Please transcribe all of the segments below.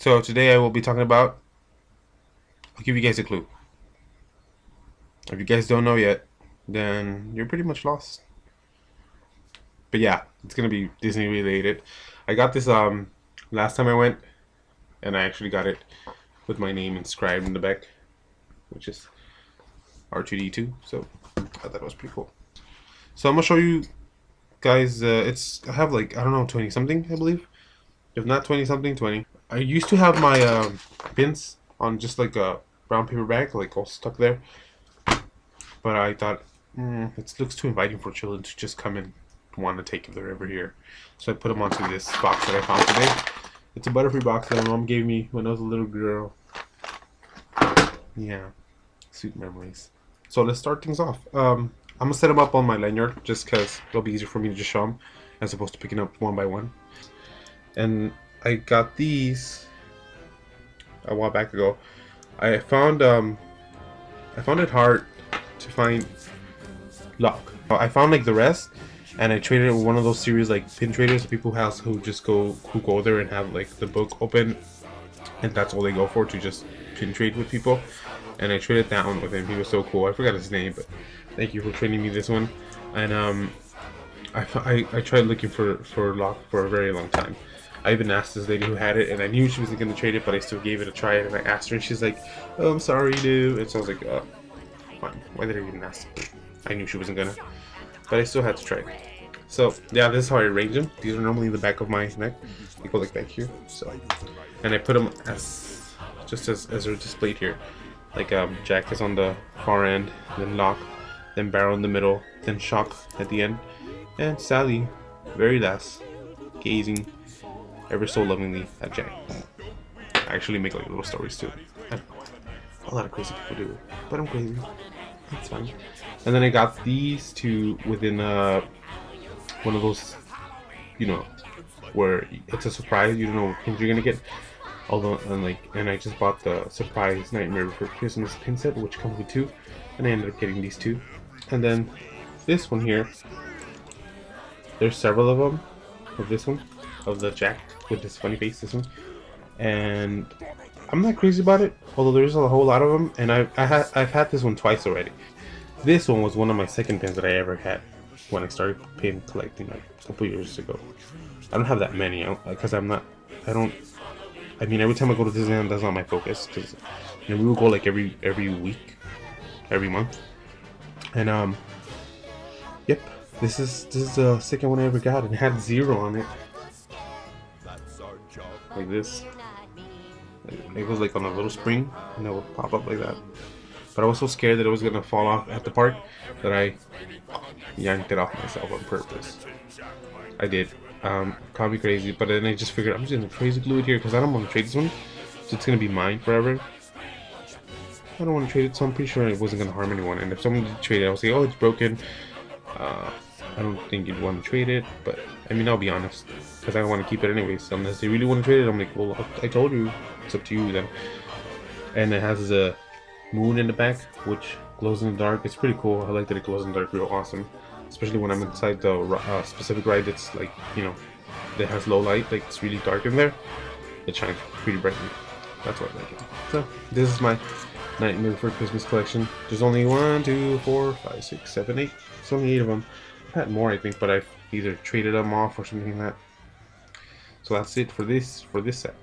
So today I will be talking about, I'll give you guys a clue. If you guys don't know yet, then you're pretty much lost. But yeah, it's gonna be Disney related. I got this last time I went, and I actually got it with my name inscribed in the back, which is R2D2. So I thought it was pretty cool. So I'm gonna show you guys. I have like, I don't know, 20 something, I believe. If not 20 something, 20. I used to have my pins on just like a brown paper bag, like all stuck there. But I thought, it looks too inviting for children to just come and want to take if they're ever here. So I put them onto this box that I found today. It's a Butterfree box that my mom gave me when I was a little girl. Yeah, sweet memories. So let's start things off. I'm gonna set them up on my lanyard just because it'll be easier for me to just show them as opposed to picking up one by one. And I got these a while back ago. I found it hard to find luck. I found like the rest, and I traded it with one of those series like pin traders, people who go there and have like the book open, and that's all they go for, to just pin trade with people. And I traded that one with him. He was so cool. I forgot his name, but thank you for trading me this one. And I tried looking for luck for a very long time. I even asked this lady who had it, and I knew she wasn't going to trade it, but I still gave it a try. And I asked her, and she's like, "Oh, I'm sorry, dude." And so I was like, fine. Why did I even ask? I knew she wasn't gonna, but I still had to try. So yeah, this is how I arrange them. These are normally in the back of my neck. They go like back here. So, and I put them as they're displayed here. Like Jack is on the far end, then Lock, then Barrel in the middle, then Shock at the end, and Sally, very last, gazing ever so lovingly at Jack. I actually make like little stories too. I don't know why. A lot of crazy people do it, but I'm crazy. It's fine. And then I got these two within one of those, where it's a surprise. You don't know what pins you're gonna get. Although, and I just bought the surprise Nightmare Before Christmas pin set, which comes with two, and I ended up getting these two. And then this one here, there's several of them. Of this one, of the Jack with this funny face. This one, and I'm not crazy about it, although there's a whole lot of them, and I've had this one twice already. This one was one of my second pins that I ever had when I started pin collecting like a couple years ago. I don't have that many because I mean, every time I go to Disneyland, that's not my focus, because we will go like every week, every month, and yep, this is the second one I ever got, and it had 0 on it, like this. It was like on a little spring, and it would pop up like that. But I was so scared that it was gonna fall off at the park that I yanked it off myself on purpose. I did. Call me crazy, but then I just figured I'm just gonna crazy glue it here because I don't want to trade this one, so it's gonna be mine forever. I don't want to trade it, so I'm pretty sure it wasn't gonna harm anyone. And if someone did trade it, I would say, "Oh, it's broken." I don't think you'd want to trade it, but I mean, I'll be honest, because I don't want to keep it anyways. Unless they really want to trade it, I'm like, well, I told you, it's up to you then. And it has a moon in the back, which glows in the dark. It's pretty cool. I like that it glows in the dark, real awesome. Especially when I'm inside the specific ride that's like, that has low light, like it's really dark in there. It shines pretty brightly. That's why I like it. So this is my Nightmare Before Christmas collection. There's only 1, 2, 4, 5, 6, 7, 8. There's only 8 of them. I've had more, I think, but I've either traded them off or something like that. So that's it for this set.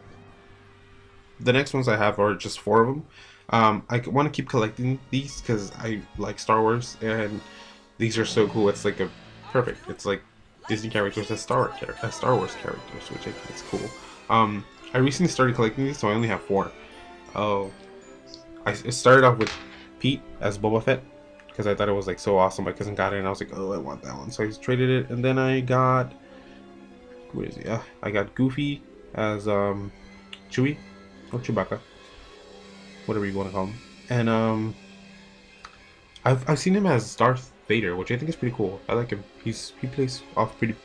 The next ones I have are just 4 of them. I want to keep collecting these because I like Star Wars, and these are so cool. It's like perfect. It's like Disney characters as Star Wars characters, which I think is cool. I recently started collecting these, so I only have 4. I started off with Pete as Boba Fett because I thought it was like so awesome. My cousin got it, and I was like, oh, I want that one. So I traded it, and then I got, where is he? I got Goofy as Chewie or Chewbacca, whatever you want to call him. And I've seen him as Darth Vader, which I think is pretty cool. I like him. He plays off pretty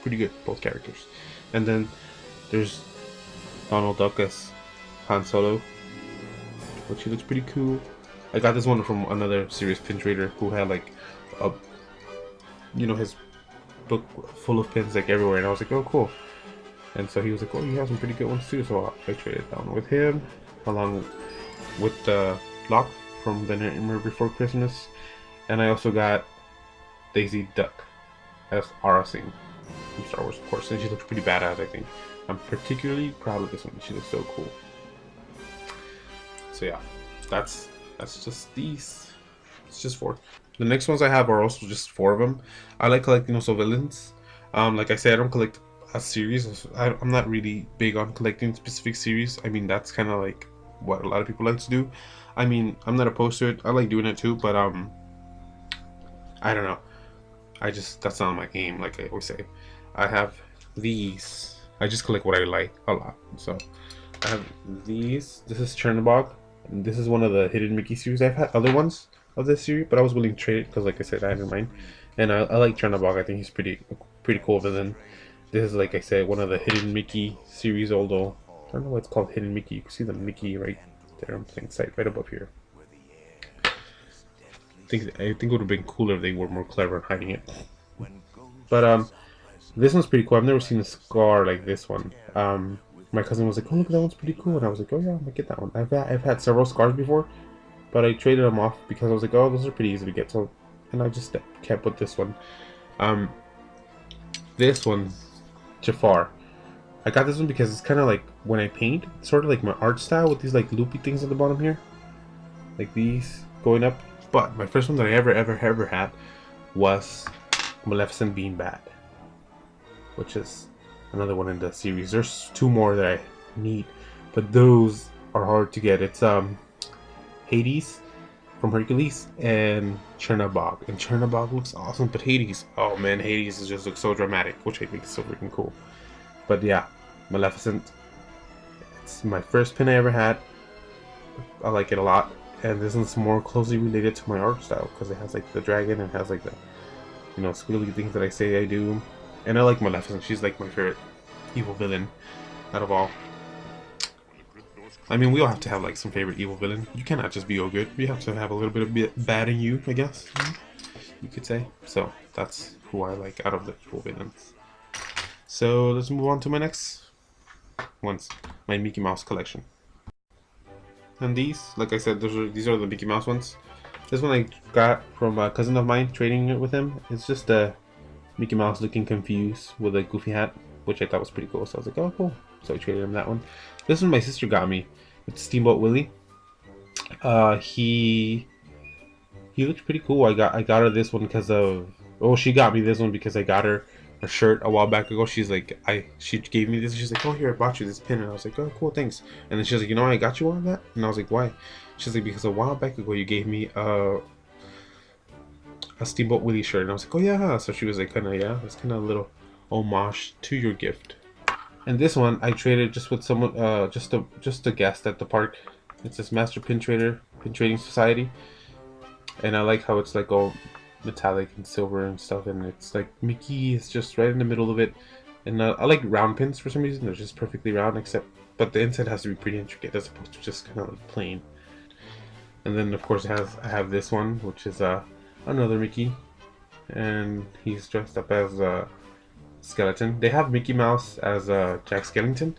good, both characters. And then there's Donald Duck as Han Solo, which he looks pretty cool. I got this one from another serious pin trader who had like his book full of pins like everywhere, and I was like, oh cool. And so he was like, oh, you have some pretty good ones too. So I traded down with him, along with the Lock from The Nightmare Before Christmas. And I also got Daisy Duck as Aura Singh from Star Wars, of course. And she looks pretty badass, I think. I'm particularly proud of this one. She looks so cool. So yeah, that's just these. It's just 4. The next ones I have are also just 4 of them. I like collecting also villains. Like I said, I don't collect a series. I'm not really big on collecting specific series. I mean, that's kind of like what a lot of people like to do. I mean, I'm not opposed to it. I like doing it too, but I don't know. That's not my game, like I always say. I have these. I just collect what I like a lot. So I have these. This is Chernobog. And this is one of the Hidden Mickey series. I've had other ones of this series, but I was willing to trade it because, like I said, I have in mind. And I like Chernobog. I think he's pretty cool villain. This is, like I said, one of the Hidden Mickey series, although I don't know why it's called Hidden Mickey. You can see the Mickey right there on playing site right above here. I think it would have been cooler if they were more clever in hiding it. But this one's pretty cool. I've never seen a scar like this one. My cousin was like, "Oh, look, that one's pretty cool," and I was like, "Oh yeah, I'm gonna get that one." I've had several scars before, but I traded them off because I was like, "Oh, those are pretty easy to get." So, and I just kept with this one. This one, Jafar. I got this one because it's kind of like when I paint, it's sort of like my art style with these like loopy things at the bottom here, like these going up. But my first one that I ever had was Maleficent being bad, which is another one in the series. There's 2 more that I need, but those are hard to get. It's Hades from Hercules and Chernobog. And Chernobog looks awesome, but Hades, oh man, Hades just looks so dramatic, which I think is so freaking cool. But yeah, Maleficent. It's my first pin I ever had. I like it a lot, and this one's more closely related to my art style because it has like the dragon and has like the, you know, squiggly things that I say I do. And I like Maleficent. She's like my favorite evil villain out of all. I mean, we all have to have like some favorite evil villain. You cannot just be all good. You have to have a little bit of bad in you, I guess you could say. So that's who I like out of the evil villains. So let's move on to my next ones, my Mickey Mouse collection. And these, like I said, these are the Mickey Mouse ones. This one I got from a cousin of mine, trading it with him. It's just a Mickey Mouse looking confused with a goofy hat, which I thought was pretty cool. So I was like, oh cool. So I traded him that one. This one my sister got me. It's Steamboat Willie. He looks pretty cool. I got her this one because of, oh, she got me this one because I got her a shirt a while back ago. She's like, she gave me this. She's like, oh, here, I bought you this pin. And I was like, oh, cool, thanks. And then she was like, you know, I got you one of that. And I was like, why? She's like, because a while back ago you gave me a Steamboat Willie shirt. And I was like, oh yeah. So she was like, kind of, yeah, it's kind of a little homage to your gift. And this one I traded just with someone, just a guest at the park. It says Master Pin Trader, Pin Trading Society. And I like how it's like all metallic and silver and stuff, and it's like Mickey is just right in the middle of it. And I like round pins for some reason. They're just perfectly round, but the inside has to be pretty intricate as opposed to just kind of like plain. And then of course I have this one, which is another Mickey, and he's dressed up as a skeleton. They have Mickey Mouse as Jack Skellington,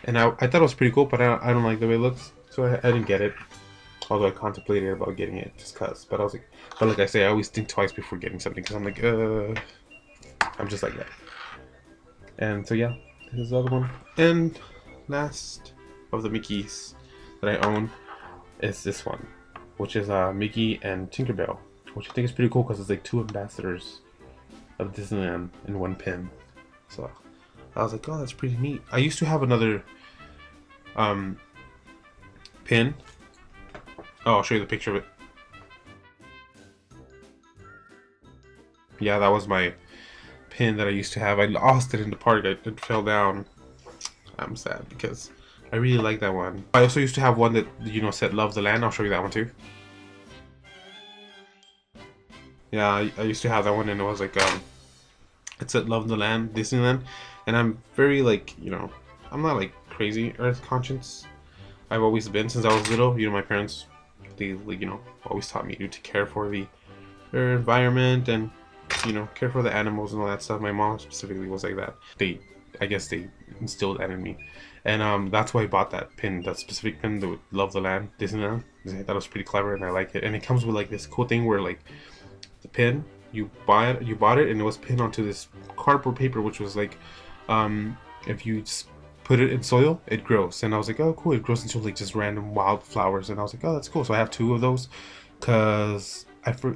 and I thought it was pretty cool, but I don't like the way it looks, so I didn't get it. Although I contemplated about getting it just cause, but I was like, but like I say, I always think twice before getting something because I'm like, I'm just like that. And so yeah, this is the other one. And last of the Mickeys that I own is this one, which is Mickey and Tinkerbell, which I think is pretty cool because it's like 2 ambassadors of Disneyland in one pin. So I was like, oh, that's pretty neat. I used to have another pin. Oh, I'll show you the picture of it. Yeah, that was my pin that I used to have. I lost it in the park. It fell down. I'm sad because I really like that one. I also used to have one that, you know, said Love the Land. I'll show you that one too. Yeah, I used to have that one, and it was like, it said Love the Land, Disneyland. And I'm very, like, you know, I'm not like crazy Earth conscious. I've always been since I was little. You know, my parents, they, like, you know, always taught me to care for their environment and, you know, care for the animals and all that stuff. My mom specifically was like that. They I guess they instilled that in me, and that's why I bought that pin, that specific pin, the Love the Land Disneyland. I thought it was pretty clever, and I like it. And it comes with like this cool thing where like the pin, you bought it, and it was pinned onto this cardboard paper, which was like, if you just put it in soil, it grows. And I was like, oh cool, it grows into like just random wildflowers. And I was like, oh, that's cool. So I have 2 of those, because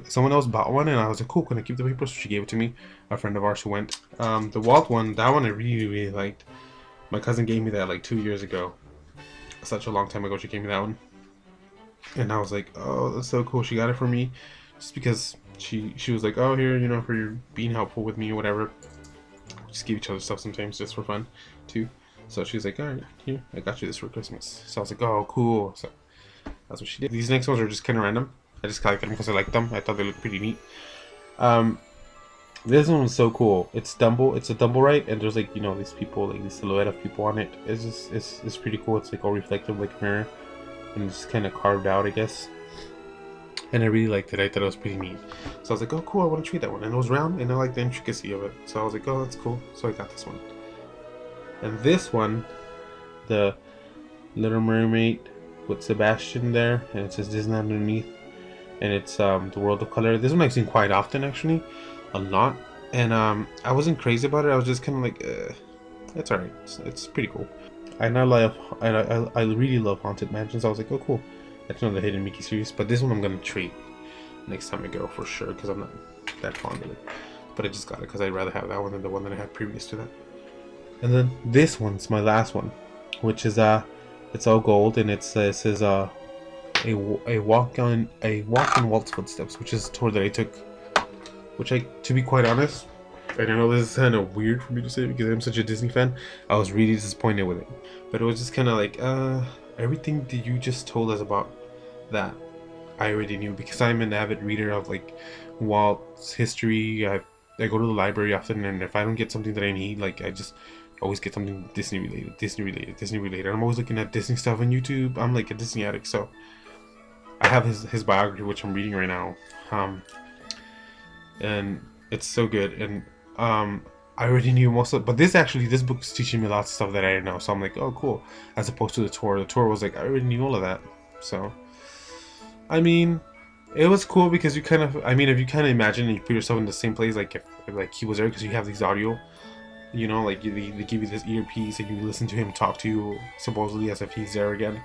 someone else bought one, and I was like, cool, can I keep the paper? So she gave it to me, a friend of ours who went. The Walt one, that one I really liked. My cousin gave me that like 2 years ago, such a long time ago. She gave me that one, and I was like, oh, that's so cool. She got it for me just because she was like, oh, here, you know, for your being helpful with me or whatever. We just give each other stuff sometimes just for fun too. So she's like, all right, here, I got you this for Christmas. So I was like, oh, cool. So that's what she did. These next ones are just kind of random. I just collected them because I liked them. I thought they looked pretty neat. This one was so cool. It's a Dumble, right? And there's like, you know, these people, like this silhouette of people on it. It's pretty cool. It's like all reflective, like a mirror, and it's kind of carved out, I guess. And I really liked it. I thought it was pretty neat. So I was like, oh cool, I want to treat that one. And it was round, and I like the intricacy of it. So I was like, oh, that's cool. So I got this one. And this one, the Little Mermaid with Sebastian there, and it says Disney underneath. And it's the World of Color. This one I've seen quite often, actually, a lot. And I wasn't crazy about it. I was just kind of like, it's alright. It's pretty cool. I really love Haunted Mansions. I was like, oh cool. That's another Hidden Mickey series. But this one I'm gonna trade next time I go for sure, because I'm not that fond of it. But I just got it because I'd rather have that one than the one that I had previous to that. And then this one's my last one, which is it's all gold, and it says a walk in Walt's footsteps, which is a tour that I took, which to be quite honest, I know this is kind of weird for me to say because I'm such a Disney fan, I was really disappointed with it. But it was just kind of like, everything that you just told us about that I already knew, because I'm an avid reader of like Walt's history. I go to the library often, and if I don't get something that I need, like I just always get something Disney related. I'm always looking at Disney stuff on YouTube. I'm like a Disney addict, so I have his biography, which I'm reading right now, and it's so good. And I already knew most of, but this book is teaching me lots of stuff that I didn't know. So I'm like, oh cool. As opposed to the tour. The tour was like, I already knew all of that. So, I mean, it was cool because you kind of, I mean, if you kind of imagine and you put yourself in the same place, like if like he was there, because you have these audio, you know, like they give you this earpiece and you listen to him talk to you supposedly as if he's there again.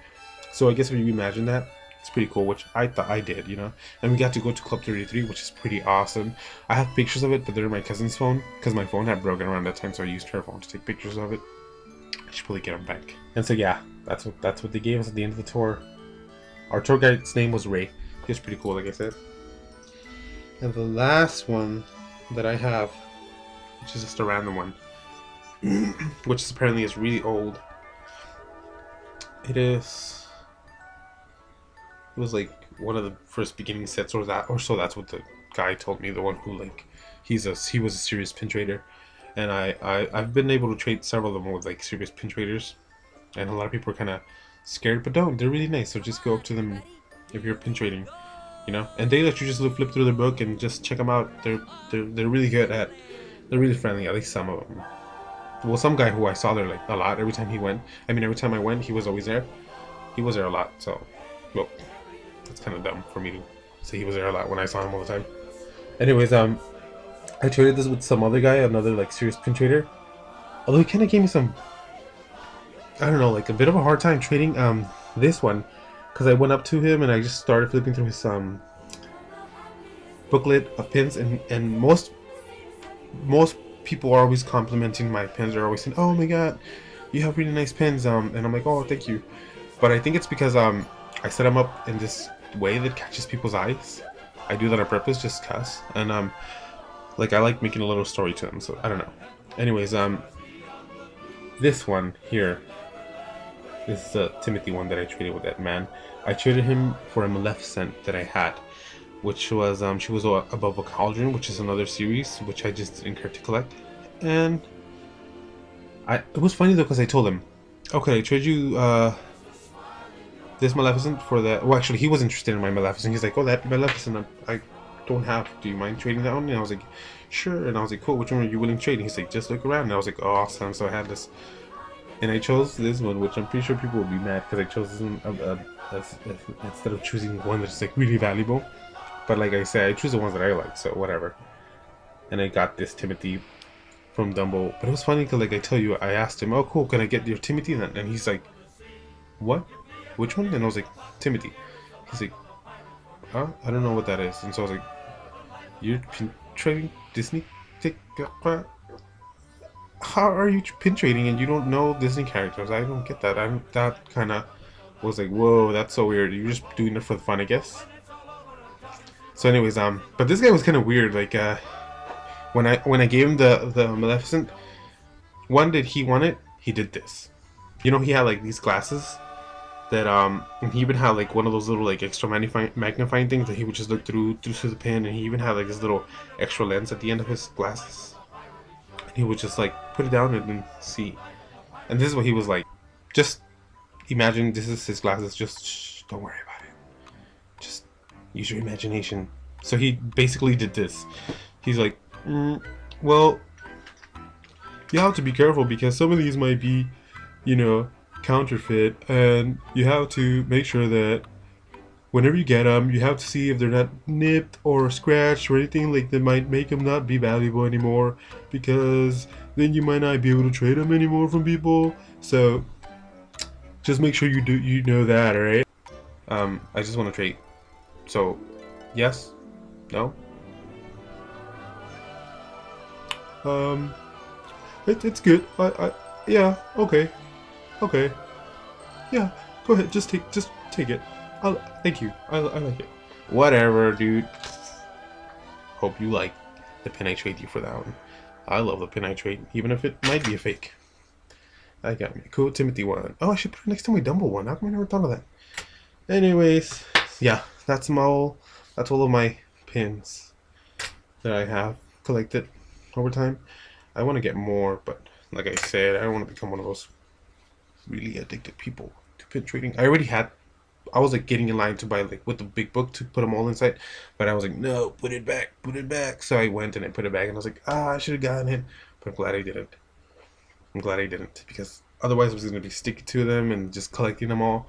So I guess if you imagine that, it's pretty cool, which I thought I did, you know. And we got to go to Club 33, which is pretty awesome. I have pictures of it, but they're in my cousin's phone because my phone had broken around that time, so I used her phone to take pictures of it. I should probably get them back. And so yeah, that's what they gave us at the end of the tour. Our tour guide's name was Ray. He was pretty cool, like I said. And the last one that I have, which is just a random one, which is apparently is really old. It was like one of the first beginning sets, or so that's what the guy told me, the one who like he was a serious pin trader, and I've been able to trade several of them with like serious pin traders, and a lot of people are kind of scared, but they're really nice. So just go up to them if you're pin trading, you know, and they let you just flip through their book and just check them out. They're really good at, they're really friendly, at least some of them. Well, some guy who I saw there like a lot every time he went. I mean, every time I went, he was always there. He was there a lot, so well, that's kind of dumb for me to say he was there a lot when I saw him all the time. Anyways, I traded this with some other guy, another like serious pin trader. Although he kind of gave me some, I don't know, like a bit of a hard time trading this one, because I went up to him and I just started flipping through his booklet of pins, and most people are always complimenting my pins. They're always saying, "Oh my god, you have really nice pins," and I'm like, "Oh, thank you." But I think it's because I set them up in this way that catches people's eyes. I do that on purpose, just cuss, and like I like making a little story to them. So I don't know. Anyways, this one here, this is the Timothy one that I traded with that man. I traded him for a Maleficent that I had, which was she was above a cauldron, which is another series which I just didn't care to collect. And it was funny though, because I told him, okay, I trade you this Maleficent for that. Well, actually he was interested in my Maleficent. He's like, oh, that Maleficent, I don't have. Do you mind trading that one? And I was like, sure. And I was like, cool. Which one are you willing to trade? And he's like, just look around. And I was like, oh, awesome. So I had this, and I chose this one, which I'm pretty sure people would be mad because I chose this one instead of choosing one that's like really valuable. But like I said, I choose the ones that I like, so whatever. And I got this Timothy from Dumbo. But it was funny because, like I tell you, I asked him, oh, cool, can I get your Timothy then? And he's like, what? Which one? And I was like, Timothy. He's like, huh? I don't know what that is. And so I was like, you're pin trading Disney? How are you pin trading and you don't know Disney characters? I don't get that. That kind of was like, whoa, that's so weird. You're just doing it for the fun, I guess. So anyways, but this guy was kind of weird. Like, when I gave him the Maleficent, one, did he want it? He did this. You know, he had like these glasses that and he even had like one of those little like extra magnifying things that he would just look through the pen, and he even had like this little extra lens at the end of his glasses, and he would just like put it down and then see. And this is what he was like. Just imagine this is his glasses. Just shh, don't worry about it. Just use your imagination. So he basically did this. He's like, well, you have to be careful because some of these might be, you know, counterfeit, and you have to make sure that whenever you get them, you have to see if they're not nipped or scratched or anything like that might make them not be valuable anymore, because then you might not be able to trade them anymore from people. So just make sure you know that, all right? I just want to trade. So, yes, no. It's good. Yeah, okay. Okay. Yeah, go ahead. Just take it. Thank you. I like it. Whatever, dude. Hope you like the pin I trade you for that one. I love the pin I trade, even if it might be a fake. I got me a cool Timothy one. Oh, I should put it next to my Dumbo one. How come I never thought of that? Anyways, yeah, that's all of my pins that I have collected over time. I want to get more, but like I said, I don't want to become one of those really addicted people to pin trading. I was like getting in line to buy like with the big book to put them all inside, but I was like, no, put it back. So I went and I put it back, and I was like, I should have gotten it, but I'm glad I didn't. I'm glad I didn't, because otherwise I was going to be sticking to them and just collecting them all.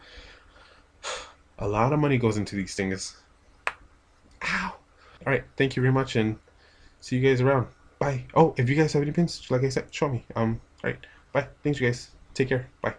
A lot of money goes into these things. Ow. Alright, thank you very much, and see you guys around. Bye. Oh, if you guys have any pins, like I said, show me. Alright, bye. Thanks, you guys. Take care. Bye.